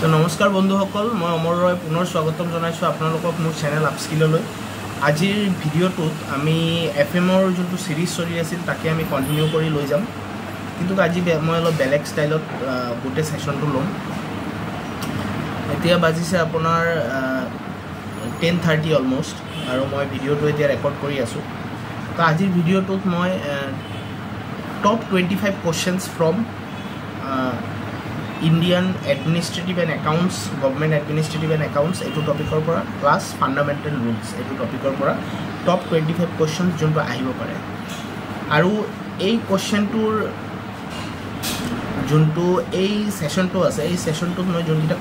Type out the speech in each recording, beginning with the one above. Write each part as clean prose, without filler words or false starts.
তো নমস্কাৰ বন্ধুসকল, মই অমৰ ৰয় পুনৰ স্বাগতম জনাইছোঁ আপোনালোকক মোৰ চেনেল আপস্কিললৈ। আজিৰ ভিডিঅ'টোত আমি FM-ৰ যোনটো সিৰিজ চলি আছিল তাকে আমি কণ্টিনিউ কৰি লৈ যাম, কিন্তু আজি মই অলপ বেলেগ ষ্টাইলত গোটেই সেশনটো ল'ম। এতিয়া বাজিছে আপোনাৰ 10:30 অলমোষ্ট, আৰু মই ভিডিঅ'টো এতিয়া ৰেকৰ্ড কৰি আছোঁ। তো আজিৰ ভিডিঅ'টোত মই top 25 questions from Indian Administrative and Accounts, Government Administrative and Accounts এইটো টপিকৰ পৰা প্লাছ ফাণ্ডামেণ্টেল ৰুলছ এইটো টপিকৰ পৰা টপ 25 কুৱেশ্যনছ যোনটো আহিব পাৰে। আৰু এই কুৱেশ্যনটোৰ যোনটো এই ছেশ্যনটো আছে, এই ছেশ্যনটোত মই যোনকেইটা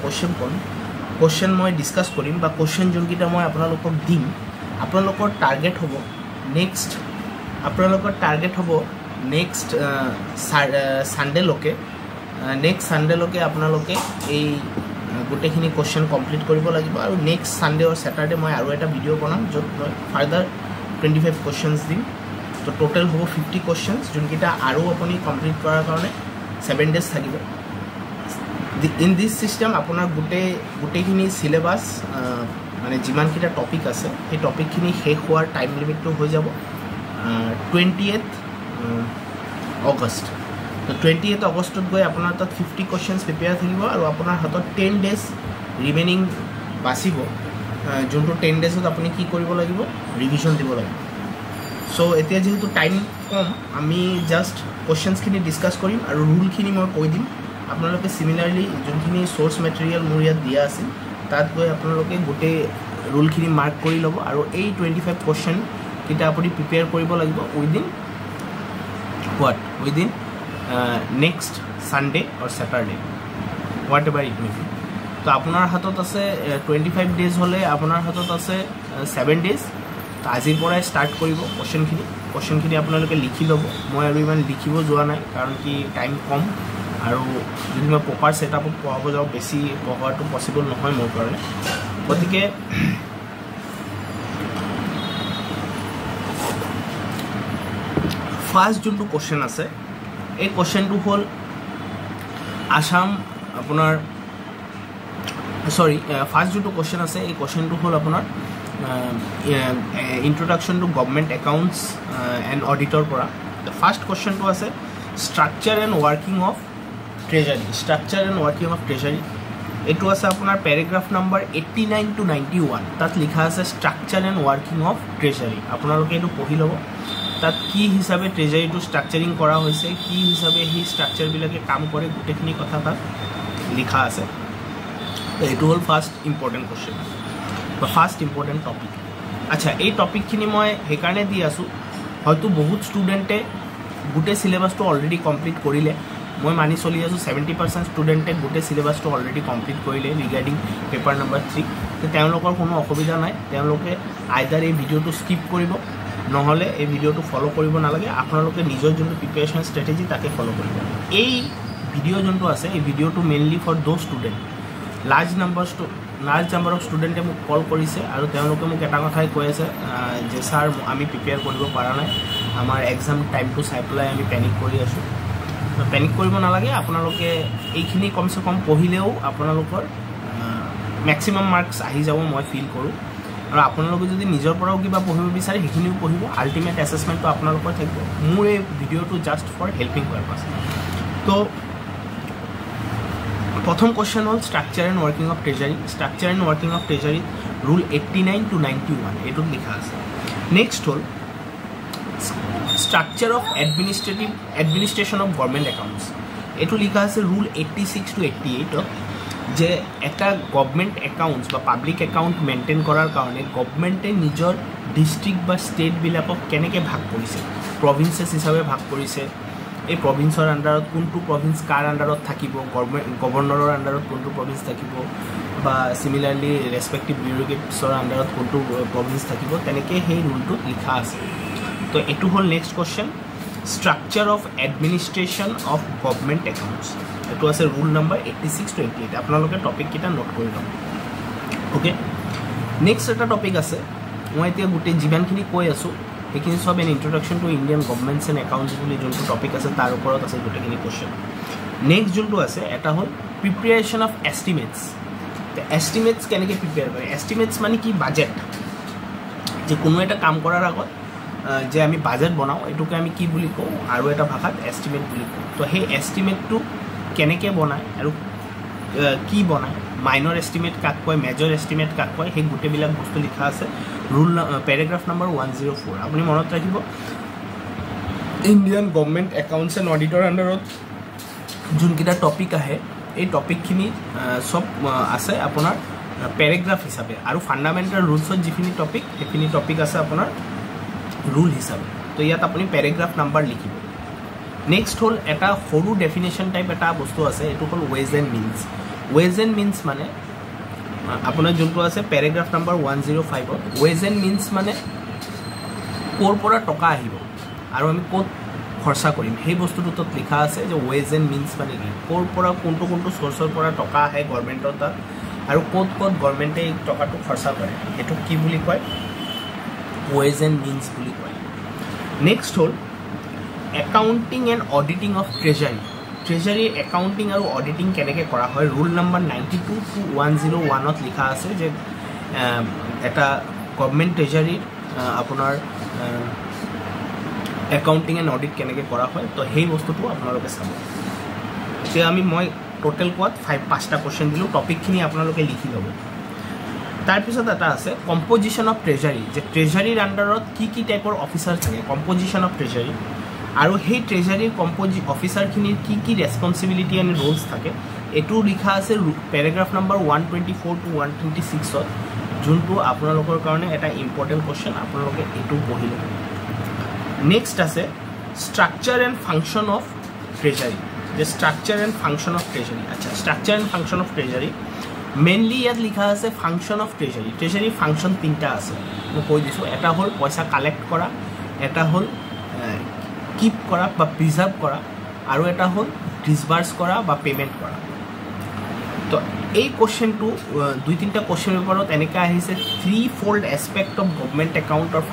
কুৱেশ্যন মই ডিছকাছ কৰিম বা কুৱেশ্যন যোনকেইটা মই আপোনালোকক দিম, আপোনালোকৰ টাৰ্গেট হ'ব নেক্সট ছানডেলৈকে সানডেলৈকে আপোনালোকে এই গোটেইখিনি কুৱেশ্যন কমপ্লিট কৰিব লাগিব। আৰু নেক্সট ছানডে আৰু ছেটাৰডে মই আৰু এটা ভিডিঅ' বনাম য'ত মই ফাৰ্দাৰ 25 কুৱেশ্যনছ দিম। তো টোটেল হ'ব 50 কুৱেশ্যনছ, যোনকেইটা আৰু আপুনি কমপ্লিট কৰাৰ কাৰণে 7 ডেজ থাকিব। ইন দিছ ছিষ্টেম আপোনাৰ গোটেইখিনি চিলেবাছ মানে যিমানকেইটা টপিক আছে সেই টপিকখিনি শেষ হোৱাৰ টাইম লিমিটটো হৈ যাব 28 অগষ্ট। তো 28 অগষ্টত গৈ আপোনাৰ তাত 50 কুৱেশ্যনছ প্ৰিপেয়াৰ থাকিব, আৰু আপোনাৰ হাতত 10 ডেজ ৰিমেইনিং বাচিব, যোনটো 10 ডেজত আপুনি কি কৰিব লাগিব, ৰিভিজন দিব লাগিব। চ' এতিয়া যিহেতু টাইম কম, আমি জাষ্ট কুৱেশ্যনছখিনি ডিছকাছ কৰিম আৰু ৰুলখিনি মই কৈ দিম। আপোনালোকে চিমিলাৰলি যোনখিনি চ'ৰ্চ মেটেৰিয়েল মোৰ ইয়াত দিয়া আছিল তাত গৈ আপোনালোকে গোটেই ৰুলখিনি মাৰ্ক কৰি ল'ব, আৰু এই 25 কুৱেশ্যনকেইটা আপুনি প্ৰিপেয়াৰ কৰিব লাগিব উইদিন নেক্সট ছানডে আৰু Saturday, what ever it may be. তো আপোনাৰ হাতত আছে 25 ডেজ হ'লে আপোনাৰ হাতত আছে 7 ডেজ। তো আজিৰ পৰাই ষ্টাৰ্ট কৰিব কুৱেশ্যনখিনি আপোনালোকে লিখি ল'ব। মই আৰু ইমান লিখিব যোৱা নাই, কাৰণ কি টাইম কম, আৰু যদি মই প্ৰপাৰ ছেটআপত পঢ়াব যাওঁ বেছি পঢ়োৱাটো পচিবল নহয় মোৰ কাৰণে। গতিকে ফাৰ্ষ্ট যোনটো কুৱেশ্যন আছে, এই কুৱেশ্যনটো হ'ল আছাম আপোনাৰ ফাৰ্ষ্ট যোনটো কুৱেশ্যন আছে এই কুৱেশ্যনটো হ'ল আপোনাৰ introduction to government accounts and অডিটৰ পৰা। ফাৰ্ষ্ট কুৱেশ্যনটো আছে structure and working of treasury. এইটো আছে আপোনাৰ পেৰেগ্ৰাফ নম্বৰ 89 to 91। তাত লিখা আছে structure and working of treasury. আপোনালোকে এইটো পঢ়ি ল'ব। তাত কি হিচাপে ট্ৰেজাৰীটো ষ্ট্ৰাকচাৰিং কৰা হৈছে, কি হিচাপে সেই ষ্ট্ৰাকচাৰবিলাকে কাম কৰে, গোটেইখিনি কথা তাত লিখা আছে। এইটো হ'ল ফাৰ্ষ্ট ইম্পৰ্টেণ্ট কুৱেশ্যন বা ফাৰ্ষ্ট ইম্পৰ্টেণ্ট টপিক। আচ্ছা, এই টপিকখিনি মই সেইকাৰণে দি আছোঁ, হয়তো বহুত ষ্টুডেণ্টে গোটেই চিলেবাছটো অলৰেডি কমপ্লিট কৰিলে। মই মানি চলি আছোঁ 70% ষ্টুডেণ্টে গোটেই চিলেবাছটো অলৰেডি কমপ্লিট কৰিলে ৰিগাৰ্ডিং পেপাৰ নম্বৰ 3। তো তেওঁলোকৰ কোনো অসুবিধা নাই, তেওঁলোকে আইদাৰ এই ভিডিঅ'টো স্কিপ কৰিব, নহ'লে এই ভিডিঅ'টো ফ'ল' কৰিব নালাগে। আপোনালোকে নিজৰ যোনটো প্ৰিপেৰেশ্যন ষ্ট্ৰেটেজি তাকে ফ'ল' কৰিব। এই ভিডিঅ' যোনটো আছে এই ভিডিঅ'টো mainly for those student. Large number of ষ্টুডেণ্টে মোক কল কৰিছে, আৰু তেওঁলোকে মোক এটা কথাই কৈ আছে যে ছাৰ আমি প্ৰিপেয়াৰ কৰিব পৰা নাই, আমাৰ এক্সাম টাইমটো চাই পেলাই আমি পেনিক কৰি আছোঁ। পেনিক কৰিব নালাগে, আপোনালোকে এইখিনি কমচে কম পঢ়িলেও আপোনালোকৰ মেক্সিমাম মাৰ্কছ আহি যাব মই ফিল কৰোঁ। আৰু আপোনালোকে যদি নিজৰ পৰাও কিবা পঢ়িব বিচাৰে সেইখিনিও পঢ়িব, আল্টিমেট এছেছমেণ্টটো আপোনালোকৰ থাকিব। মোৰ এই ভিডিঅ'টো জাষ্ট ফৰ হেল্পিং পাৰপাছ। তো প্ৰথম কুৱেশ্যন হ'ল structure and working of treasury. Rule 89 to 91 এইটোত লিখা আছে। নেক্সট হ'ল structure of administration of government accounts. এইটো লিখা আছে ৰুল 86 to 88ত, যে এটা গভৰ্ণমেণ্ট একাউণ্টছ বা পাব্লিক একাউণ্ট মেইনটেইন কৰাৰ কাৰণে গভৰ্ণমেণ্টে নিজৰ ডিষ্ট্ৰিক্ট বা ষ্টেটবিলাকক কেনেকৈ ভাগ কৰিছে, প্ৰভিন্সেছ হিচাপে ভাগ কৰিছে। এই প্ৰভিন্সৰ আণ্ডাৰত কোনটো প্ৰভিন্স কাৰ আণ্ডাৰত থাকিব, গভৰ্ণৰৰ আণ্ডাৰত কোনটো প্ৰভিন্স থাকিব, বা চিমিলাৰলি ৰেচপেক্টিভ বিউৰ'ক্ৰেটছৰ আণ্ডাৰত কোনটো প্ৰভিন্স থাকিব, তেনেকৈ সেই ৰুলটোত লিখা আছে। তো এইটো হ'ল next question, structure of administration of government accounts. এইটো আছে ৰুল নম্বৰ 86 to 88। আপোনালোকে টপিককেইটা নোট কৰি ল'ব। অ'কে, নেক্সট এটা টপিক আছে, মই এতিয়া গোটেই যিমানখিনি কৈ আছোঁ সেইখিনি সব an introduction to Indian governments and accounts বুলি যোনটো টপিক আছে তাৰ ওপৰত আছে গোটেইখিনি কুৱেশ্যন। নেক্সট যোনটো আছে এটা হ'ল প্ৰিপেৰেশ্যন অফ এষ্টিমেটছ এষ্টিমেটছ কেনেকৈ প্ৰিপেয়াৰ কৰে এষ্টিমেটছ মানে কি বাজেট যে কোনো এটা কাম কৰাৰ আগত যে আমি বাজেট বনাওঁ এইটোকে আমি কি বুলি কওঁ আৰু এটা ভাষাত এষ্টিমেট বুলি কওঁ তো সেই এষ্টিমেটটো কেনেকৈ বনায় আৰু কি বনায় মাইনৰ এষ্টিমেট কাক কয় মেজৰ এষ্টিমেট কাক কয় সেই গোটেইবিলাক বস্তু লিখা আছে ৰুল পেৰাগ্ৰাফ নম্বৰ 104 আপুনি মনত ৰাখিব Indian government accounts and auditor আণ্ডাৰত যোনকেইটা টপিক আহে এই টপিকখিনি সব আছে আপোনাৰ পেৰাগ্ৰাফ হিচাপে আৰু ফাণ্ডামেণ্টেল ৰুলছত যিখিনি টপিক সেইখিনি টপিক আছে আপোনাৰ ৰুল হিচাপে তো ইয়াত আপুনি পেৰাগ্ৰাফ নাম্বাৰ লিখিব নেক্সট হ'ল এটা সৰু ডেফিনেশ্যন টাইপ এটা বস্তু আছে এইটো হ'ল ৱেজ এণ্ড মিনছ মানে আপোনাৰ যোনটো আছে paragraph number 105 ways and means মানে ক'ৰ পৰা টকা আহিব আৰু আমি ক'ত খৰচা কৰিম সেই বস্তুটো তাত লিখা আছে যে ৱেজ এণ্ড মিনছ মানে কি ক'ৰ পৰা কোনটো চ'ৰ্চৰ পৰা টকা আহে গভৰ্ণমেণ্টৰ তাত আৰু ক'ত গভৰ্ণমেণ্টে এই টকাটো খৰচা কৰে সেইটো কি বুলি কয় ৱেজ এণ্ড মিনছ বুলি কয় নেক্সট হ'ল accounting and auditing of treasury accounting আৰু অডিটিং কেনেকৈ কৰা হয় ৰুল নম্বৰ 92 to 101ত লিখা আছে যে এটা গভৰ্ণমেণ্ট ট্ৰেজাৰীৰ আপোনাৰ একাউণ্টিং এণ্ড অডিট কেনেকৈ কৰা হয় তো সেই বস্তুটো আপোনালোকে চাব এতিয়া মই টোটেল কোৱাত 5টা কুৱেশ্যন দিলোঁ টপিকখিনি আপোনালোকে লিখি ল'ব তাৰপিছত এটা আছে কম্পজিশ্যন অফ ট্ৰেজাৰী যে ট্ৰেজাৰীৰ আণ্ডাৰত কি টাইপৰ অফিচাৰ থাকে কম্পজিশ্যন অফ ট্ৰেজাৰী আৰু সেই ট্ৰেজাৰীৰ অফিচাৰখিনিৰ কি ৰেছপনচিবিলিটি এণ্ড ৰোলছ থাকে এইটো লিখা আছে পেৰাগ্ৰাফ নম্বৰ 124 to 126ত যোনটো আপোনালোকৰ কাৰণে এটা ইম্পৰ্টেণ্ট কুৱেশ্যন আপোনালোকে এইটো পঢ়ি ল'ব নেক্সট আছে structure and function of treasury যে structure and function of treasury আচ্ছা structure and function of treasury mainly ইয়াত লিখা আছে ফাংচন অফ ট্ৰেজাৰী ফাংচন 3টা আছে মই কৈ দিছোঁ এটা হ'ল পইচা কালেক্ট কৰা এটা হ'ল কিপ কৰা বা প্ৰিজাৰ্ভ কৰা আৰু এটা হ'ল ডিছবাৰ্চ কৰা বা পে'মেণ্ট কৰা তো এই কুৱেশ্যনটো 2-3টা কুৱেশ্যনৰ ওপৰত এনেকৈ আহিছে 3-fold aspect of government account আৰু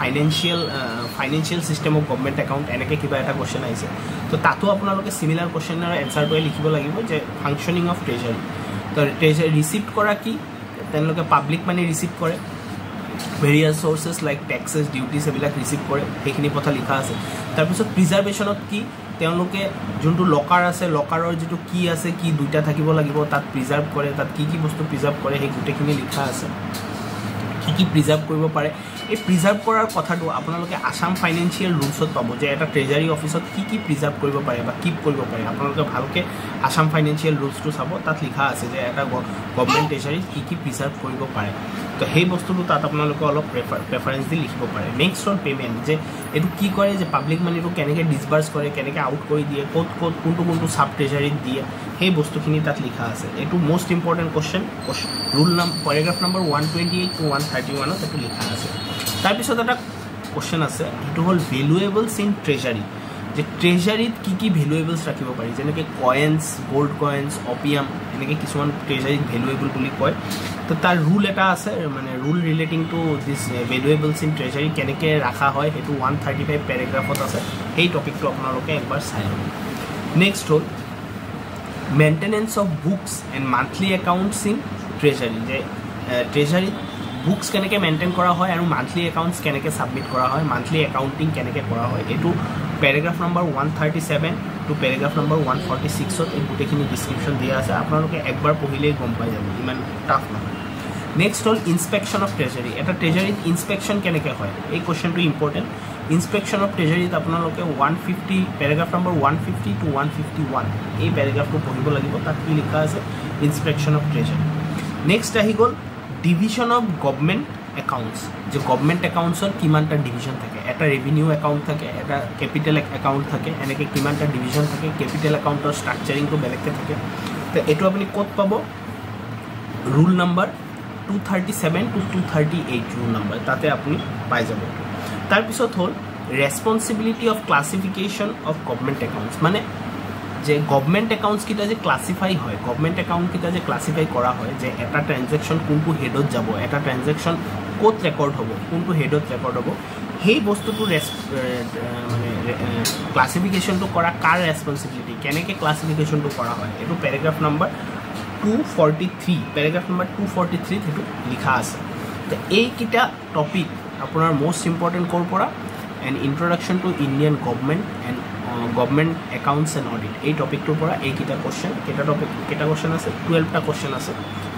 financial system of government account এনেকৈ কিবা এটা কুৱেশ্যন আহিছে তো তাতো আপোনালোকে চিমিলাৰ কুৱেশ্যনৰ এনচাৰটোৱে লিখিব লাগিব যে ফাংচনিং অফ ট্ৰেজাৰী তো ট্ৰেজাৰী ৰিচিভ কৰা কি তেওঁলোকে পাব্লিক মানি ৰিচিভ কৰে various sources like taxes duties এইবিলাক ৰিচিভ কৰে সেইখিনি কথা লিখা আছে তাৰপিছত প্ৰিজাৰ্ভেশ্যনত কি তেওঁলোকে যোনটো লকাৰ আছে লকাৰৰ যিটো কি আছে কি দুইটা থাকিব লাগিব তাত প্ৰিজাৰ্ভ কৰে তাত কি বস্তু প্ৰিজাৰ্ভ কৰে সেই গোটেইখিনি লিখা আছে কি প্ৰিজাৰ্ভ কৰিব পাৰে এই প্ৰিজাৰ্ভ কৰাৰ কথাটো আপোনালোকে আসাম ফাইনেন্সিয়েল ৰুলছত পাব যে এটা ট্ৰেজাৰী অফিচত কি প্ৰিজাৰ্ভ কৰিব পাৰে বা কিপ কৰিব পাৰে আপোনালোকে ভালকৈ আসাম ফাইনেন্সিয়েল ৰুলছটো চাব তাত লিখা আছে যে এটা গভৰ্ণমেণ্ট ট্ৰেজাৰীত কি প্ৰিজাৰ্ভ কৰিব পাৰে তো সেই বস্তুটো তাত আপোনালোকে অলপ প্ৰেফাৰেঞ্চ দি লিখিব পাৰে নেক্সট হ'ল পে'মেণ্ট যে এইটো কি কৰে যে পাব্লিক মানিটো কেনেকৈ ডিছবাৰ্চ কৰে কেনেকৈ আউট কৰি দিয়ে ক'ত কোনটো চাব ট্ৰেজাৰীত দিয়ে সেই বস্তুখিনি তাত লিখা আছে এইটো most important question paragraph number 128 to 131ত এইটো লিখা আছে তাৰপিছত এটা কুৱেশ্যন আছে সেইটো হ'ল ভেলুৱেবলছ ইন ট্ৰেজাৰী যে ট্ৰেজাৰীত কি ভেলুৱেবলছ ৰাখিব পাৰি যেনেকৈ কয়েন্স গ'ল্ড কয়েন্স অপিয়াম এনেকৈ কিছুমান ট্ৰেজাৰীত ভেলুৱেবল বুলি কয় তো তাৰ ৰুল এটা আছে মানে rule relating to this valuables in treasury কেনেকৈ ৰখা হয় সেইটো 135 পেৰাগ্ৰাফত আছে সেই টপিকটো আপোনালোকে একবাৰ চাই ল'ব নেক্সট হ'ল maintenance of books and monthly accounts in treasury যে ট্ৰেজাৰীত বুকছ কেনেকৈ মেইনটেইন কৰা হয় আৰু মান্থলি একাউণ্টছ কেনেকৈ ছাবমিট কৰা হয় মান্থলি একাউণ্টিং কেনেকৈ কৰা হয় এইটো paragraph number 137 to paragraph number 146ত এই গোটেইখিনি ডিছক্ৰিপশ্যন দিয়া আছে আপোনালোকে একবাৰ পঢ়িলেই গম পাই যাব ইমান টাফ নহয় নেক্সট হ'ল ইনস্পেকশ্যন অফ ট্ৰেজাৰী এটা ট্ৰেজাৰীত ইনস্পেকশ্যন কেনেকৈ হয় এই কুৱেশ্যনটো ইম্পৰ্টেণ্ট ইনস্পেকশ্যন অফ ট্ৰেজাৰীত আপোনালোকে 150 পেৰাগ্ৰাফ নম্বৰ 150 to 151 এই পেৰাগ্ৰাফটো পঢ়িব লাগিব তাত কি লিখা আছে ইনস্পেকশ্যন অফ ট্ৰেজাৰী নেক্সট আহি গ'ল ডিভিজন অফ গভৰ্ণমেণ্ট একাউণ্টছ যে গভৰ্ণমেণ্ট একাউণ্টছৰ কিমানটা ডিভিজন থাকে এটা ৰেভিনিউ একাউণ্ট থাকে এটা কেপিটেল একাউণ্ট থাকে এনেকৈ কিমানটা ডিভিজন থাকে কেপিটেল একাউণ্টৰ ষ্ট্ৰাকচাৰিংটো বেলেগকৈ থাকে তো এইটো আপুনি ক'ত পাব roll number 237 to 238 roll number তাতে আপুনি পাই যাব তাৰপিছত হ'ল responsibility of classification of government accounts মানে যে গভৰ্ণমেণ্ট একাউণ্টছকেইটা যে ক্লাছিফাই হয় গভৰ্ণমেণ্ট একাউণ্টকেইটা যে ক্লাছিফাই কৰা হয় যে এটা ট্ৰেনজেকশ্যন কোনটো হেডত যাব এটা ট্ৰেনজেকশ্যন ক'ত ৰেকৰ্ড হ'ব কোনটো হেডত ৰেকৰ্ড হ'ব সেই বস্তুটো মানে ক্লাছিফিকেশ্যনটো কৰা কাৰ ৰেছপনচিবিলিটি কেনেকৈ ক্লাছিফিকেশ্যনটো কৰা হয় এইটো পেৰাগ্ৰাফ নম্বৰ 243 পেৰাগ্ৰাফ নম্বৰ 243 সেইটো লিখা আছে তো এইকেইটা টপিক আপোনাৰ মোষ্ট ইম্পৰ্টেণ্ট ক'ৰ পৰা and introduction to Indian government and government accounts and audit এই টপিকটোৰ পৰা এইকেইটা কোৱেশ্যন কেইটা কোৱেশ্যন আছে 12টা কোৱেশ্যন আছে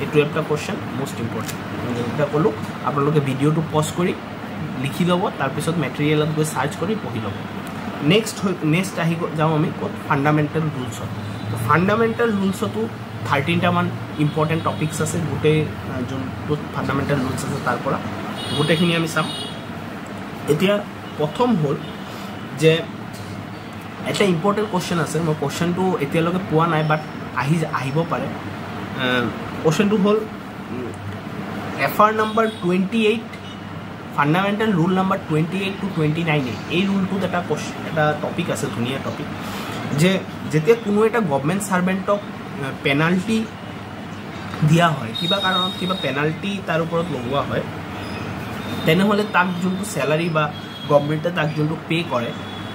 এই 12টা কোৱেশ্যন মোষ্ট ইম্পৰ্টেণ্ট যেনেকৈ ক'লোঁ আপোনালোকে ভিডিঅ'টো পজ কৰি লিখি ল'ব তাৰপিছত মেটেৰিয়েলত গৈ চাৰ্চ কৰি পঢ়ি ল'ব নেক্সট আহি যাওঁ আমি ক'ত ফাণ্ডামেণ্টেল ৰুলছত তো ফাণ্ডামেণ্টেল ৰুলছতো 13টা মান ইম্পৰ্টেণ্ট টপিকছ আছে গোটেই যোনটোত ফাণ্ডামেণ্টেল ৰুলছ আছে তাৰ পৰা গোটেইখিনি আমি চাম এতিয়া প্ৰথম হ'ল যে এটা ইম্পৰ্টেণ্ট কুৱেশ্যন আছে মই কুৱেশ্যনটো এতিয়ালৈকে পোৱা নাই বাট আহিব পাৰে কুৱেশ্যনটো হ'ল FR number 28 fundamental rule number 28 to 29 এই ৰুলটোত এটা টপিক আছে ধুনীয়া টপিক যে যেতিয়া কোনো এটা গভৰ্ণমেণ্ট ছাৰ্ভেণ্টক পেনাল্টি দিয়া হয় কিবা কাৰণত কিবা পেনাল্টি তাৰ ওপৰত লগোৱা হয় তেনেহ'লে তাক যোনটো চেলাৰী বা গভৰ্ণমেণ্টে তাক যোনটো পে' কৰে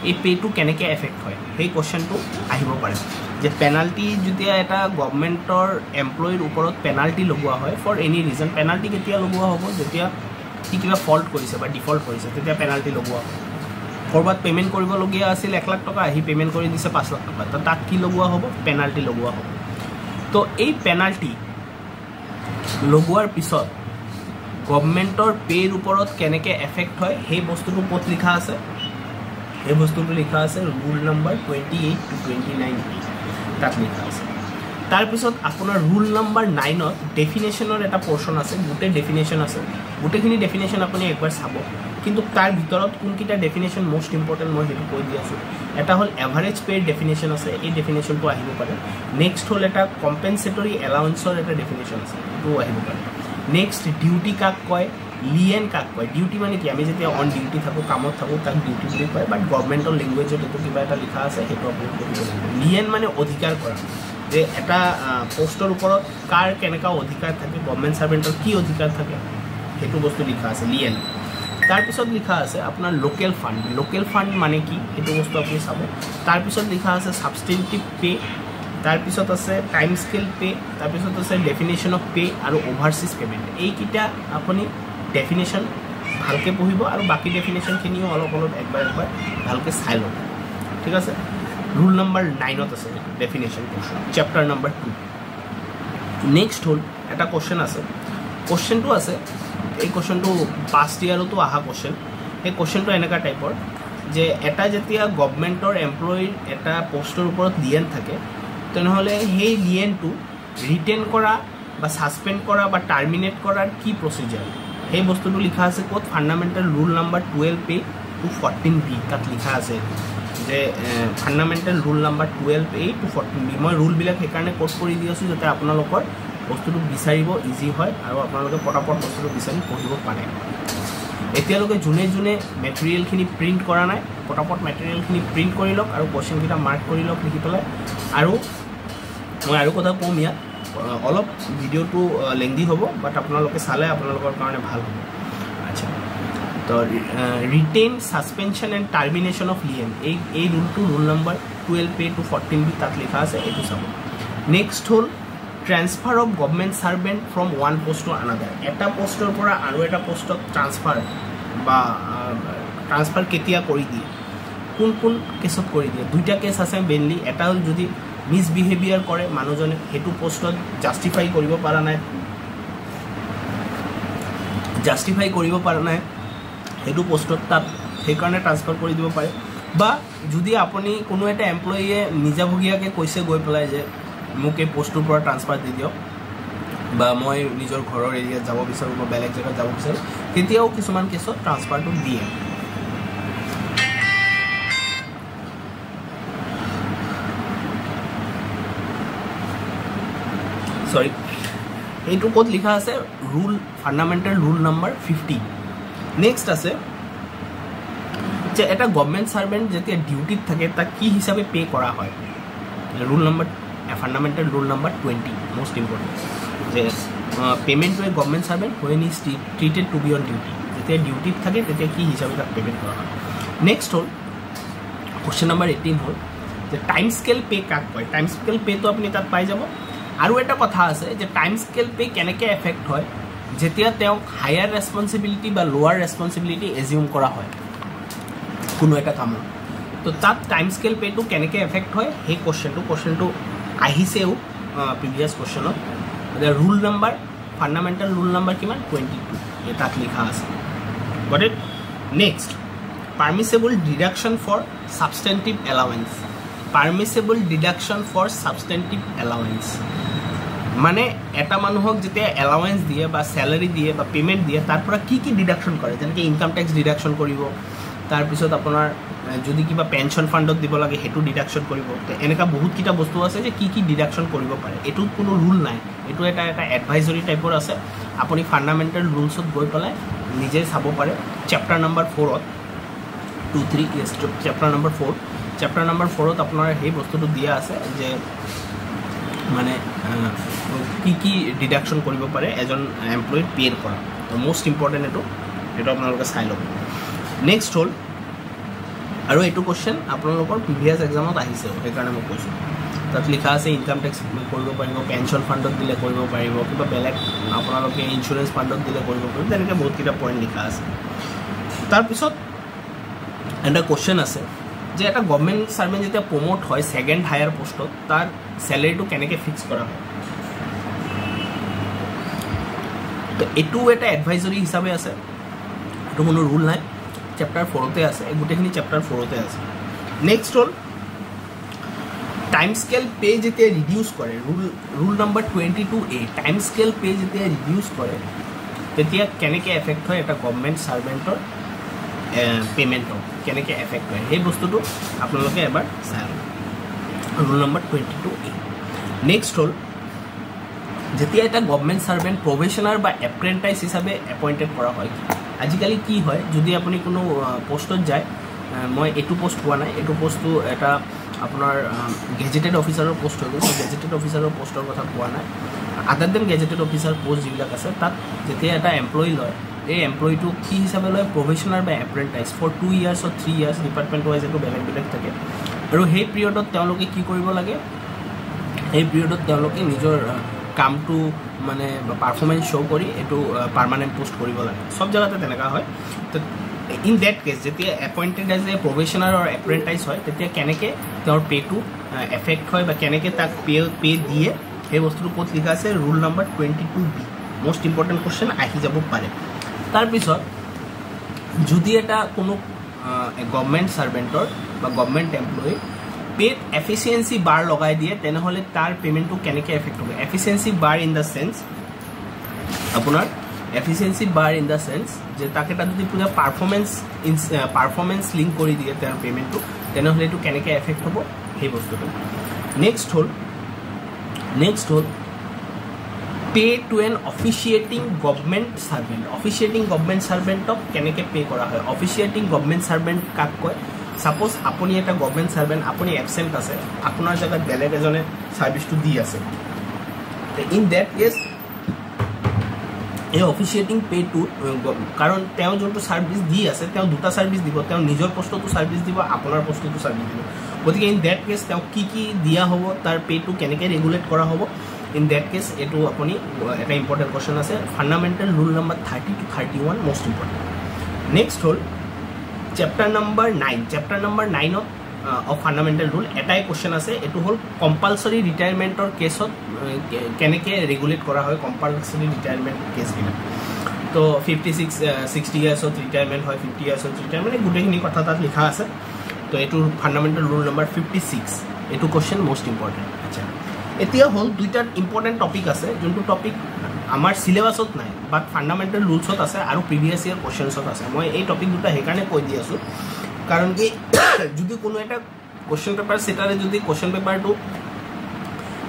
এই পে'টো কেনেকৈ এফেক্ট হয় সেই কুৱেশ্যনটো আহিব পাৰে যে পেনাল্টি যেতিয়া এটা গভৰ্ণমেণ্টৰ এমপ্লয়িৰ ওপৰত পেনাল্টি লগোৱা হয় ফৰ এনি ৰিজন পেনাল্টি কেতিয়া লগোৱা হ'ব যেতিয়া সি কিবা ফল্ট কৰিছে বা ডিফল্ট কৰিছে তেতিয়া পেনাল্টি লগোৱা হ'ব ক'ৰবাত পে'মেণ্ট কৰিবলগীয়া আছিল 1 লাখ টকা আহি পে'মেণ্ট কৰি দিছে 5 লাখ টকা তো তাক কি লগোৱা হ'ব পেনাল্টি লগোৱা হ'ব তো এই পেনাল্টি লগোৱাৰ পিছত গভৰ্ণমেণ্টৰ পে'ৰ ওপৰত কেনেকৈ এফেক্ট হয় সেই বস্তুটো ক'ত লিখা আছে এই বস্তুটো লিখা আছে ৰুল নম্বৰ 28 to 29 তাত লিখা আছে তাৰপিছত আপোনাৰ ৰুল নম্বৰ 9ত ডেফিনেশ্যনৰ এটা পৰ্চন আছে গোটেই ডেফিনেশ্যন আছে গোটেইখিনি ডেফিনেশ্যন আপুনি একবাৰ চাব কিন্তু তাৰ ভিতৰত কোনকেইটা ডেফিনেশ্যন মোষ্ট ইম্পৰ্টেণ্ট মই সেইটো কৈ দি আছোঁ এটা হ'ল এভাৰেজ পে'ৰ ডেফিনেশ্যন আছে এই ডেফিনেশ্যনটো আহিব পাৰে নেক্সট হ'ল এটা কম্পেনচেটৰী এলাউঞ্চৰ এটা ডেফিনেশ্যন আছে সেইটোও আহিব পাৰে নেক্সট ডিউটি কাক কয় লিয়েন কাক কয় ডিউটি মানে কি আমি যেতিয়া অন ডিউটি থাকোঁ কামত থাকোঁ তাক ডিউটি বুলি কয় বাট গভৰ্ণমেণ্টৰ লেংগুৱেজত এইটো কিবা এটা লিখা আছে সেইটো আপুনি পঢ়িব লাগিব লিয়েন মানে অধিকাৰ কৰা যে এটা পোষ্টৰ ওপৰত কাৰ কেনেকুৱা অধিকাৰ থাকে গভৰ্ণমেণ্ট ছাৰ্ভেণ্টৰ কি অধিকাৰ থাকে সেইটো বস্তু লিখা আছে লিয়েন তাৰপিছত লিখা আছে আপোনাৰ লোকেল ফাণ্ড মানে কি সেইটো বস্তু আপুনি চাব তাৰপিছত লিখা আছে ছাবষ্টেণ্টিভ পে' তাৰপিছত আছে টাইম স্কেল পে' তাৰপিছত আছে ডেফিনেশ্যন অফ পে' আৰু অভাৰচিজ পে'মেণ্ট এইকেইটা আপুনি ডেফিনেশ্যন ভালকৈ পঢ়িব আৰু বাকী ডেফিনেশ্যনখিনিও অলপ একবাৰ ভালকৈ চাই ল'ব ঠিক আছে ৰুল নম্বৰ 9ত আছে definition question chapter number 2 next হ'ল এটা কুৱেশ্যন আছে কুৱেশ্যনটো আছে এই কুৱেশ্যনটো পাষ্ট ইয়াৰতো অহা কুৱেশ্যন সেই কুৱেশ্যনটো এনেকুৱা টাইপৰ যে এটা যেতিয়া গভৰ্ণমেণ্টৰ এমপ্লয়িৰ এটা পোষ্টৰ ওপৰত লিয়েন থাকে তেনেহ'লে সেই লিয়েনটো ৰিটেন কৰা বা ছাছপেণ্ড কৰা বা টাৰ্মিনেট কৰাৰ কি প্ৰচিজাৰ সেই বস্তুটো লিখা আছে ক'ত fundamental rule number 12A to 14B তাত লিখা আছে যে fundamental rule number 12A to 14B মই ৰুলবিলাক সেইকাৰণে কোট কৰি দি আছোঁ যাতে আপোনালোকৰ বস্তুটো বিচাৰিব ইজি হয় আৰু আপোনালোকে পটাপট বস্তুটো বিচাৰি পঢ়িব পাৰে এতিয়ালৈকে যোনে মেটেৰিয়েলখিনি প্ৰিণ্ট কৰা নাই পটাপট মেটেৰিয়েলখিনি প্ৰিণ্ট কৰি লওক আৰু কুৱেশ্যনকেইটা মাৰ্ক কৰি লওক লিখি পেলাই আৰু মই আৰু কথা ক'ম ইয়াত অলপ ভিডিঅ'টো লেংদি হ'ব বাট আপোনালোকে চালে আপোনালোকৰ কাৰণে ভাল হ'ব আচ্ছা তো retain suspension and termination of Leyen এই ৰুলটো roll number 12A to 14B তাত লিখা আছে এইটো চাব নেক্সট হ'ল transfer of government servant from one post to another এটা পোষ্টৰ পৰা আৰু এটা পোষ্টত ট্ৰান্সফাৰ কেতিয়া কৰি দিয়ে কোন কেছত কৰি দিয়ে দুইটা কেছ আছে মেইনলি এটা হ'ল যদি মিছবিহেভিয়াৰ কৰে মানুহজনে সেইটো পোষ্টত জাষ্টিফাই কৰিব পৰা নাই সেইটো পোষ্টত তাত সেইকাৰণে ট্ৰান্সফাৰ কৰি দিব পাৰে বা যদি আপুনি কোনো এটা এমপ্লয়িয়ে নিজাববীয়াকৈ কৈছে গৈ পেলাই যে মোক এই পোষ্টটোৰ পৰা ট্ৰান্সফাৰ দি দিয়ক বা মই নিজৰ ঘৰৰ এৰিয়াত যাব বিচাৰোঁ বা বেলেগ জেগাত যাব বিচাৰোঁ তেতিয়াও কিছুমান কেছত ট্ৰান্সফাৰটো দিয়ে সৰি এইটো ক'ত লিখা আছে rule fundamental rule number 15 next আছে যে এটা গভৰ্ণমেণ্ট ছাৰ্ভেণ্ট যেতিয়া ডিউটিত থাকে তাক কি হিচাপে পে' কৰা হয় rule number fundamental rule number 20 most important যে payment to a government servant when is treated to be on duty যেতিয়া ডিউটিত থাকে তেতিয়া কি হিচাপে তাক পে'মেণ্ট কৰা হয় নেক্সট হ'ল কুৱেশ্যন নম্বৰ 18 হ'ল যে টাইম স্কেল পে' কাক কয় টাইম স্কেল পে'টো আপুনি তাত পাই যাব আৰু এটা কথা আছে যে টাইম স্কেল পে কেনেকৈ এফেক্ট হয় যেতিয়া তেওঁক হায়াৰ ৰেছপনচিবিলিটি বা লোৱাৰ ৰেছপনচিবিলিটি এজিউম কৰা হয় কোনো এটা কামত তো তাত টাইম স্কেল পেটো কেনেকৈ এফেক্ট হয় সেই কুৱেশ্যনটো আহিছেও প্ৰিভিয়াছ কুৱেশ্যনত rule number fundamental rule number কিমান 22 তাত লিখা আছে got it next permissible deduction for substantive allowance permissible deduction for substantive allowance মানে এটা মানুহক যেতিয়া এলাৱেঞ্চ দিয়ে বা চেলাৰি দিয়ে বা পে'মেণ্ট দিয়ে তাৰ পৰা কি ডিডাকশ্যন কৰে যেনেকৈ ইনকাম টেক্স ডিডাকশ্যন কৰিব তাৰপিছত আপোনাৰ যদি কিবা পেঞ্চন ফাণ্ডত দিব লাগে সেইটো ডিডাকশ্যন কৰিব তো এনেকুৱা বহুতকেইটা বস্তু আছে যে কি ডিডাকশ্যন কৰিব পাৰে এইটোত কোনো ৰুল নাই এইটো এটা এডভাইজৰী টাইপৰ আছে আপুনি ফাণ্ডামেণ্টেল ৰুলছত গৈ পেলাই নিজে চাব পাৰে চেপ্টাৰ নম্বৰ 4ত 2-3 ইয়েছ চেপ্টাৰ নম্বৰ 4ত আপোনাৰ সেই বস্তুটো দিয়া আছে যে মানে কি ডিডাকশ্যন কৰিব পাৰে এজন এমপ্লয়ীৰ পে'ৰ পৰা তো মষ্ট ইম্পৰ্টেণ্ট এইটো আপোনালোকে চাই ল'ব নেক্সট হ'ল আৰু এইটো কুৱেশ্যন আপোনালোকৰ প্ৰিভিয়াছ এক্সামত আহিছে সেইকাৰণে মই কৈছোঁ তাত লিখা আছে ইনকাম টেক্স কৰিব পাৰিব পেঞ্চন ফাণ্ডত দিলে কৰিব পাৰিব কিবা বেলেগ আপোনালোকে ইঞ্চুৰেঞ্চ ফাণ্ডত দিলে কৰিব পাৰিব তেনেকৈ বহুতকেইটা পইণ্ট লিখা আছে তাৰপিছত এটা কুৱেশ্যন আছে যে এটা গভৰ্ণমেণ্ট চাৰ্ভেণ্ট যেতিয়া প্ৰমোট হয় ছেকেণ্ড হায়াৰ পোষ্টত তাৰ চেলাৰিটো কেনেকৈ ফিক্স কৰা হয় তো এইটো এটা এডভাইজৰী হিচাপে আছে এইটো কোনো ৰুল নাই চেপ্টাৰ 4তে আছে গোটেইখিনি চেপ্টাৰ 4তে আছে নেক্সট হ'ল টাইম স্কেল পে যেতিয়া ৰিডিউচ কৰে roll number 22A time scale pay যেতিয়া ৰিডিউচ কৰে তেতিয়া কেনেকৈ এফেক্ট হয় এটা গভৰ্ণমেণ্ট চাৰ্ভেণ্টৰ পে'মেণ্টৰ কেনেকৈ এফেক্ট হয় সেই বস্তুটো আপোনালোকে এবাৰ চাই ল'ব ৰুল নম্বৰ 22A নেক্সট হ'ল যেতিয়া এটা গভৰ্ণমেণ্ট চাৰ্ভেণ্ট প্ৰবেশ্যনাৰ বা এপ্ৰেণ্টাইজ হিচাপে এপইণ্টেড কৰা হয় আজিকালি কি হয় যদি আপুনি কোনো পোষ্টত যায় মই এইটো পোষ্ট পোৱা নাই এইটো পোষ্টটো এটা আপোনাৰ গেজেটেড অফিচাৰৰ পোষ্ট হৈ গ'ল গেজেটেড অফিচাৰৰ পোষ্টৰ কথা পোৱা নাই আদাৰ দেন গেজেটেড অফিচাৰ পোষ্ট যিবিলাক আছে তাত যেতিয়া এটা এমপ্লয়ী লয় এই এমপ্লয়ীটো কি হিচাপে লয় প্ৰবেশ্যনাৰ বা apprentice for 2 years or 3 years department wise এইটো বেলেগ থাকে আৰু সেই পিৰিয়ডত তেওঁলোকে কি কৰিব লাগে এই পিৰিয়ডত তেওঁলোকে নিজৰ কামটো মানে পাৰফৰ্মেঞ্চ শ্ব' কৰি এইটো পাৰ্মানেণ্ট পোষ্ট কৰিব লাগে সব জেগাতে তেনেকুৱা হয় তো ইন ডেট কেছ যেতিয়া এপইণ্টেড এজ এ প্ৰবেশ্যনাৰ আৰু এপ্ৰেণ্টাইজ হয় তেতিয়া কেনেকৈ তেওঁৰ পে'টো এফেক্ট হয় বা কেনেকৈ তাক পে' দিয়ে সেই বস্তুটো ক'ত লিখা আছে roll number 22B most important question আহি যাব পাৰে তাৰপিছত যদি এটা কোনো গভৰ্ণমেণ্ট চাৰ্ভেণ্টৰ বা গভৰ্ণমেণ্ট এমপ্লয়ী পে'ত এফিচিয়েঞ্চি বাৰ লগাই দিয়ে তেনেহ'লে তাৰ পে'মেণ্টটো কেনেকৈ এফেক্ট হ'ব efficiency bar in the sense আপোনাৰ efficiency bar in the sense যে তাকে তাত যদি পূৰা পাৰফৰ্মেঞ্চ লিংক কৰি দিয়ে তেওঁৰ পে'মেণ্টটো তেনেহ'লে এইটো কেনেকৈ এফেক্ট হ'ব সেই বস্তুটো নেক্সট হ'ল pay to an officiating government চাৰ্ভেণ্টক কেনেকৈ পে' কৰা হয় অফিচিয়েটিং গভৰ্ণমেণ্ট চাৰ্ভেণ্ট কাক কয় সাপোজ আপুনি এটা গভৰ্ণমেণ্ট চাৰ্ভেণ্ট আপুনি এবচেণ্ট আছে আপোনাৰ জেগাত বেলেগ এজনে ছাৰ্ভিচটো দি আছে ইন ডেট কেছ এই অফিচিয়েটিং পে'টো কাৰণ তেওঁ যোনটো ছাৰ্ভিচ দি আছে তেওঁ দুটা ছাৰ্ভিচ দিব তেওঁ নিজৰ পোষ্টতো ছাৰ্ভিচ দিব আপোনাৰ পোষ্টতো ছাৰ্ভিচ দিব গতিকে ইন ডেট কেছ তেওঁক কি দিয়া হ'ব তাৰ পে'টো কেনেকৈ ৰেগুলেট কৰা হ'ব ইন ডেট কেছ এইটো আপুনি এটা ইম্পৰ্টেণ্ট কুৱেশ্যন আছে fundamental rule number 30 to 31 most important next হ'ল চেপ্টাৰ নম্বৰ 9ত অফ ফাণ্ডামেণ্টেল ৰুল এটাই কুৱেশ্যন আছে এইটো হ'ল কম্পালচৰি ৰিটায়াৰমেণ্টৰ কেছত কেনেকৈ ৰেগুলেট কৰা হয় কম্পালচৰি ৰিটায়াৰমেণ্ট কেছবিলাক তো 60 ইয়াৰ্ছত ৰিটায়াৰমেণ্ট হয় 50 ইয়াৰ্ছত ৰিটায়াৰমেণ্ট গোটেইখিনি কথা তাত লিখা আছে তো এইটো ফাণ্ডামেণ্টেল ৰুল নম্বৰ 56 এইটো কুৱেশ্যন মষ্ট ইম্পৰ্টেণ্ট আচ্ছা এতিয়া হ'ল দুইটা ইম্পৰ্টেণ্ট টপিক আছে যোনটো টপিক আমাৰ চিলেবাছত নাই বাট ফাণ্ডামেণ্টেল ৰুলছত আছে আৰু প্ৰিভিয়াছ ইয়াৰ কুৱেশ্যনছত আছে মই এই টপিক দুটা সেইকাৰণে কৈ দি আছোঁ কাৰণ কি যদি কোনো এটা কুৱেশ্যন পেপাৰ ছেটাৰে যদি কুৱেশ্যন পেপাৰটো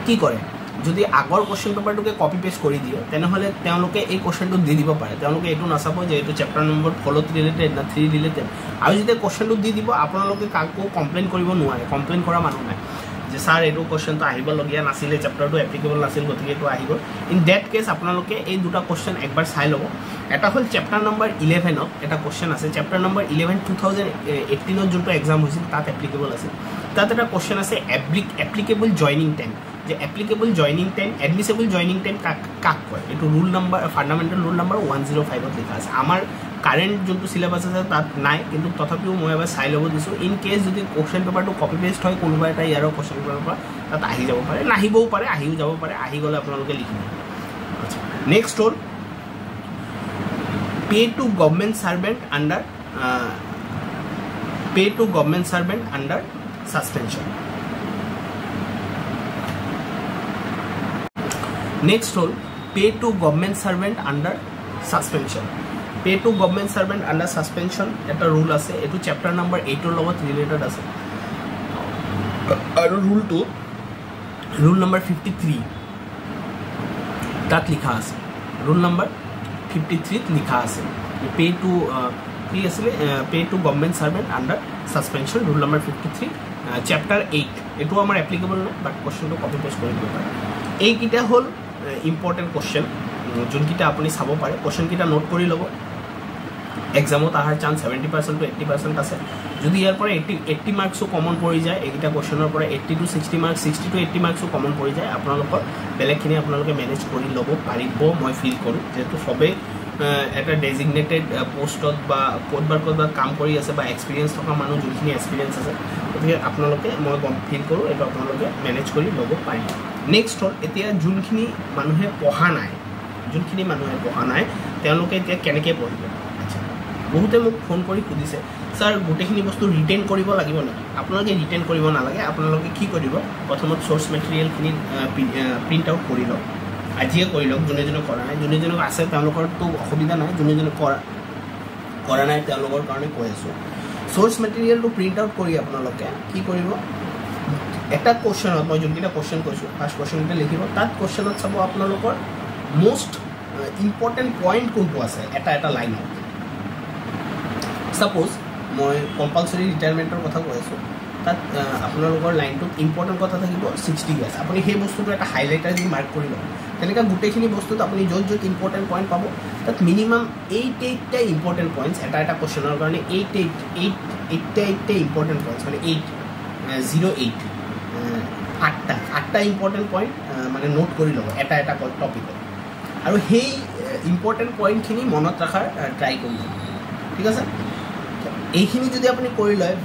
কি কৰে যদি আগৰ কুৱেশ্যন পেপাৰটোকে কপি পেষ্ট কৰি দিয়ে তেনেহ'লে তেওঁলোকে এই কুৱেশ্যনটো দি দিব পাৰে তেওঁলোকে এইটো নাচাব যে এইটো চেপ্টাৰ নম্বৰ 4 ৰিলেটেড না 3 ৰিলেটেড আৰু যেতিয়া কুৱেশ্যনটো দি দিব আপোনালোকে কাকো কমপ্লেইন কৰিব নোৱাৰে কমপ্লেইন কৰা মানুহ নাই যে ছাৰ এইটো কুৱেশ্যনটো আহিবলগীয়া নাছিলে চেপ্টাৰটো এপ্লিকেবল নাছিল গতিকে এইটো আহি গ'ল ইন ডেট কেছ আপোনালোকে এই দুটা কুৱেশ্যন একবাৰ চাই ল'ব এটা হ'ল চেপ্টাৰ নম্বৰ 11ত এটা কুৱেশ্যন আছে চেপ্টাৰ নম্বৰ 11 2018ত যোনটো এক্সাম হৈছিল তাত এপ্লিকেবল আছিল তাত এটা কুৱেশ্যন আছে এপ্লিকেবল জইনিং টাইম যে applicable joining time admissible joining time কাক কয় এইটো rule number fundamental rule number 105 লিখা আছে আমাৰ কাৰেণ্ট যোনটো সিলেবাস আছে তাত নাই কিন্তু তথাপিও মই এবাৰ চাই ল'ব দিছোঁ ইন কেছ যদি কোশ্চেন পেপাৰটো কপি পেষ্ট হয় কোনোবা এটা ইয়াৰ কোশ্চেন পেপাৰৰ পৰা তাত আহি যাব পাৰে নাহিবও পাৰে আহিও যাব পাৰে আহি গ'লে আপোনালোকে লিখিব আচ্ছা নেক্সট হ'ল pay to government servant under suspension next hole pay to government servant under suspension eta rule ase etu chapter number 8 or logot related ase aru rule number 53 tat likha ase rule number 53 লিখা আছে pay to pay to government servant under suspension rule number 53 chapter 8 এটো আমাৰ applicable না বাট কোশ্চেনটো copy paste কৰি দিব পাৰে এই কিটা হল ইম্পৰ্টেন্ট কোশ্চেন যোন কিটা আপুনি চাব পাৰে কোশ্চেন কিটা নোট কৰি লব এক্সামত আহাৰ চান্স 70% to 80% আছে যদি ইয়াৰ পৰা 80 মাৰ্কসও কমন পৰি যায় এইটা কোশ্চেনৰ পৰা 80 to 60 মাৰ্কস 60 to 80 মাৰ্কসও কমন পৰি যায় আপোনালোকৰ বেলেগখিনি আপোনালোকে মেনেজ কৰি লব পাৰিব মই ফিল কৰো যেটো সবে এটা ডেজিগনেটেড পোষ্টত বা কোডবাৰ কাম কৰি আছে বা এক্সপেৰিয়েন্স থকা মানুহ যোনখিনি এক্সপেৰিয়েন্স আছে গতিকে আপোনালোকে মই ফিল কৰো এটা আপোনালোকে মেনেজ কৰি লব পাৰিব নেক্সট হল এতিয়া যোনখিনি মানুহে পঢ়া নাই তেওঁলোকে এতিয়া কেনেকৈ পঢ়িব বহুতে মোক ফোন কৰি সুধিছে স্যাৰ গোটেইখিনি বস্তু ৰিটেইন কৰিব লাগিব নেকি আপোনালোকে ৰিটেইন কৰিব নালাগে আপোনালোকে কি কৰিব প্ৰথমত সোৰ্স মেটেৰিয়েলখিনি প্ৰিন্ট আউট কৰি লওক আজিয়ে কৰি লওক যোনে কৰা নাই যোনে আছে তেওঁলোকৰতো অসুবিধা নাই যোনে কৰা নাই তেওঁলোকৰ কাৰণে কৈ আছোঁ সোৰ্স মেটেৰিয়েলটো প্ৰিন্ট আউট কৰি আপোনালোকে কি কৰিব এটা কোশ্চেনত মই যোনকেইটা কোশ্চেন কৈছোঁ ফাৰ্ষ্ট কোশ্চেনতে লিখিব তাত কোশ্চেনত চাব আপোনালোকৰ মোষ্ট ইম্পৰ্টেণ্ট পইণ্ট কোনটো আছে এটা লাইনত সাপোজ মই কম্পালসৰি ৰিটায়াৰমেন্টৰ কথা কৈ আছো তাত আপোনালোকৰ লাইনটো ইম্পৰ্টেন্ট কথা থাকিব 60 ইয়াৰ্স আপুনি সেই বস্তুটো এটা হাইলাইটাৰ দি মাৰ্ক কৰি লওক তেনেকা গুটেখিনি বস্তুত আপুনি য'ত ইম্পৰ্টেন্ট পইণ্ট পাব তাত মিনিমাম 8টা ইম্পৰ্টেন্ট পইণ্টছ এটা কোশ্চেনৰ কাৰণে 8টা ইম্পৰ্টেন্ট পইণ্টছ মানে 8টা ইম্পৰ্টেন্ট পইণ্ট মানে নোট কৰি লওক এটা টপিকত আৰু সেই ইম্পৰ্টেন্ট পইণ্টখিনি মনত ৰাখাৰ ট্ৰাই কৰিব ঠিক আছে এইখিনি যদি আপুনি কৰি লয়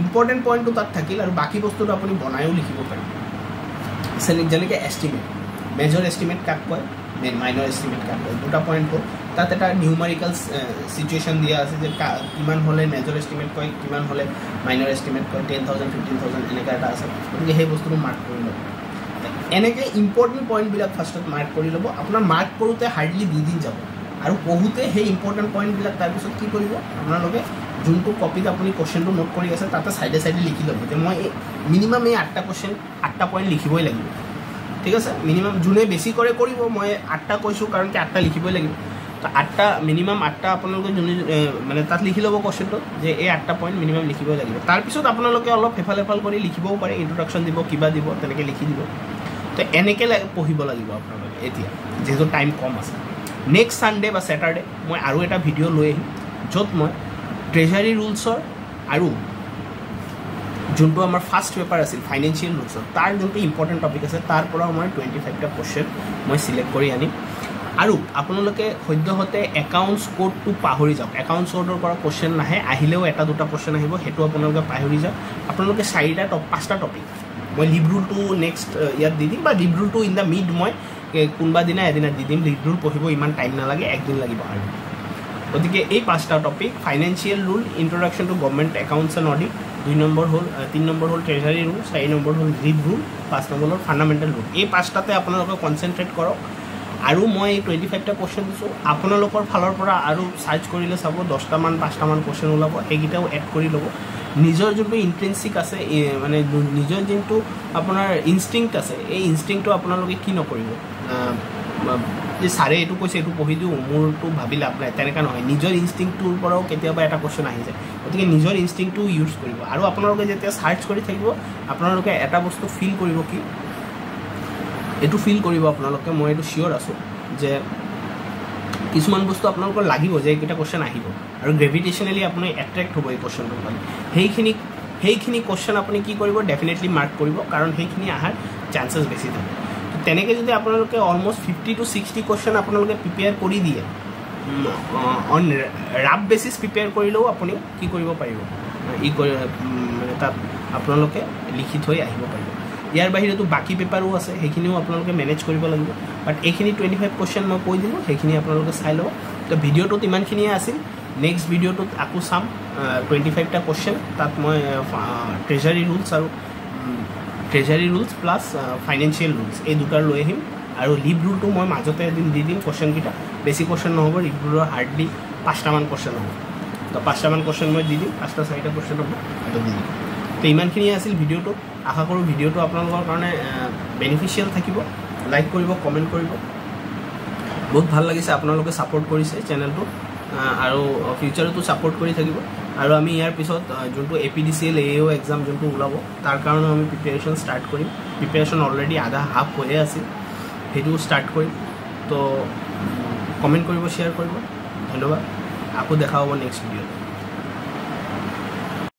ইম্পৰ্টেন্ট পইণ্টটো তাত থাকিল আৰু বাকি বস্তুটো আপুনি বনায়ও লিখিব পাৰিব যেনেকৈ এষ্টিমেট মেজৰ এষ্টিমেট কাক কয় মাইনৰ এষ্টিমেট কাক কয় দুটা পইণ্ট হ'ল তাত এটা নিউমাৰিকেল সিচুৱেশ্যন দিয়া আছে যে কিমান হ'লে মেজৰ এষ্টিমেট কয় কিমান হ'লে মাইনৰ এষ্টিমেট কয় 10,000 15,000 এনেকুৱা এটা আছে গতিকে সেই বস্তুটো মাৰ্ক কৰি ল'ব এনেকৈ ইম্পৰ্টেণ্ট পইণ্টবিলাক ফাৰ্ষ্টত মাৰ্ক কৰি ল'ব আপোনাৰ মাৰ্ক কৰোঁতে হাৰ্ডলি 2 দিন যাব আৰু পঢ়োঁতে সেই ইম্পৰ্টেণ্ট পইণ্টবিলাক তাৰপিছত কি কৰিব আপোনালোকে যোনটো কপিত আপুনি কোশ্চেনটো নোট কৰি আছে তাতে সাইডে লিখি ল'ব যে মই মিনিমাম এই 8টা পইণ্ট লিখিবই লাগিব ঠিক আছে মিনিমাম যোনে বেছি কৰে কৰিব মই 8টা কৈছোঁ কাৰণ কি 8টা লিখিবই লাগিব তো 8টা মিনিমাম 8টা আপোনালোকে যোনে মানে তাত লিখি ল'ব কোশ্চেনটো যে এই 8টা পইণ্ট মিনিমাম লিখিবই লাগিব তাৰপিছত আপোনালোকে অলপ হেফাল কৰি লিখিবও পাৰে ইন্ট্ৰডাকশ্যন দিব কিবা দিব তেনেকৈ লিখি দিব তো এনেকৈ পঢ়িব লাগিব আপোনালোকে এতিয়া যিহেতু টাইম কম আছে নেক্সট সানডে বা স্যাটাৰডে মই আৰু এটা ভিডিঅ' লৈ আহিম য'ত মই ট্ৰেজাৰী ৰুলছৰ আৰু যোনটো আমাৰ ফাৰ্ষ্ট পেপাৰ আছিল ফাইনেন্সিয়েল ৰুলছৰ তাৰ যোনটো ইম্পৰ্টেণ্ট টপিক আছে তাৰ পৰা মই 25টা কোশ্চেন মই সিলেক্ট কৰি আনিম আৰু আপোনালোকে সদ্যহতে একাউণ্টছ কোডটো পাহৰি যাওক একাউণ্টছ কোডৰ পৰা কোশ্চেন নাহে আহিলেও এটা দুটা কোশ্চেন আহিব সেইটো আপোনালোকে পাহৰি যাওক আপোনালোকে 5টা টপিক মই লিভ ৰুলটো নেক্সট ইয়াত দি দিম বা লিভ ৰুলটো ইন দ্য মিড মই কোনোবা দিনা এদিনা দি দিম লিভ ৰুল পঢ়িব ইমান টাইম নালাগে একদিন লাগিব আৰু গতিকে এই 5টা topic financial rule introduction to government accounts and audit 2 number হ'ল 3 নম্বৰ হ'ল ট্ৰেজাৰী ৰুল 4 নম্বৰ হ'ল লিভ ৰুল 5 নম্বৰ হ'ল ফাণ্ডামেণ্টেল ৰুল এই 5টাতে আপোনালোকে কনচেনট্ৰেট কৰক আৰু মই 25টা কোশ্চেন দিছোঁ আপোনালোকৰ ফালৰ পৰা আৰু সাৰ্চ কৰিলে চাব 10টামান 5টামান কোশ্চেন ওলাব সেইকেইটাও এড কৰি ল'ব নিজৰ যোনটো ইন্ট্ৰিনসিক আছে মানে নিজৰ যোনটো আপোনাৰ ইনষ্টিংক্ট আছে এই ইনষ্টিংক্টটো আপোনালোকে কি নকৰিব যে ছাৰে এইটো কৈছে এইটো পঢ়ি দিওঁ মোৰটো ভাবি লাভ নাই তেনেকুৱা নহয় নিজৰ ইনষ্টিংক্টটোৰ পৰাও কেতিয়াবা এটা কোশ্চেন আহি যায় গতিকে নিজৰ ইনষ্টিংক্টটো ইউজ কৰিব আৰু আপোনালোকে যেতিয়া সাৰ্চ কৰি থাকিব আপোনালোকে এটা বস্তু ফিল কৰিব কি এইটো ফিল কৰিব আপোনালোকে মই এইটো শিওৰ আছোঁ যে কিছুমান বস্তু আপোনালোকৰ লাগিব যে এইকেইটা কোশ্চেন আহিব আৰু গ্ৰেভিটেশ্যনেলি আপুনি এট্ৰেক্ট হ'ব এই কোশ্চেনটোৰ ফালে সেইখিনি কোশ্চেন আপুনি কি কৰিব ডেফিনেটলি মাৰ্ক কৰিব কাৰণ সেইখিনি আহাৰ চান্সেছ বেছি থাকে তো তেনেকৈ যদি আপোনালোকে অলমষ্ট 50 to 60 কুৱেশ্যন আপোনালোকে প্ৰিপেয়াৰ কৰি দিয়ে অন ৰাফ বেচিছ প্ৰিপেয়াৰ কৰিলেও আপুনি কি কৰিব পাৰিব তাত আপোনালোকে লিখি থৈ আহিব পাৰিব ইয়াৰ বাহিৰেতো বাকী পেপাৰো আছে সেইখিনিও আপোনালোকে মেনেজ কৰিব লাগিব বাট এইখিনি 25 কুৱেশ্যন মই কৈ দিলোঁ সেইখিনি আপোনালোকে চাই লওক তো ভিডিঅ'টোত ইমানখিনিয়ে আছিল নেক্সট ভিডিঅ'টোত আকৌ চাম 25টা কুৱেশ্যন তাত মই treasury rules plus financial rules এই দুটাৰ লৈ আহিম আৰু লিভ ৰুলটো মই মাজতে এদিন দি দিম কুৱেশ্যনকেইটা বেছি কুৱেশ্যন নহ'ব লিভ ৰুলৰ হাৰ্ডলি 5টামান কুৱেশ্যন হ'ব তো 5টামান কুৱেশ্যন মই দি দিম 5-4টা কুৱেশ্যন হ'ব সেইটো দি দিম তো ইমানখিনিয়ে আছিল ভিডিঅ'টো আশা কৰোঁ ভিডিঅ'টো আপোনালোকৰ কাৰণে বেনিফিচিয়েল থাকিব লাইক কৰিব কমেণ্ট কৰিব বহুত ভাল লাগিছে আপোনালোকে ছাপোৰ্ট কৰিছে চেনেলটো আৰু ফিউচাৰতো ছাপোৰ্ট কৰি থাকিব আৰু আমি ইয়াৰ পিছত যোনটো APDCL AAO এক্সাম যোনটো ওলাব তাৰ কাৰণে আমি প্ৰিপেৰেশ্যন ষ্টাৰ্ট কৰিম প্ৰিপেৰেশ্যন অলৰেডি আধা হাফ হৈয়ে আছিল সেইটো ষ্টাৰ্ট কৰিম তো কমেণ্ট কৰিব শ্বেয়াৰ কৰিব ধন্যবাদ আকৌ দেখা হ'ব নেক্সট ভিডিঅ'ত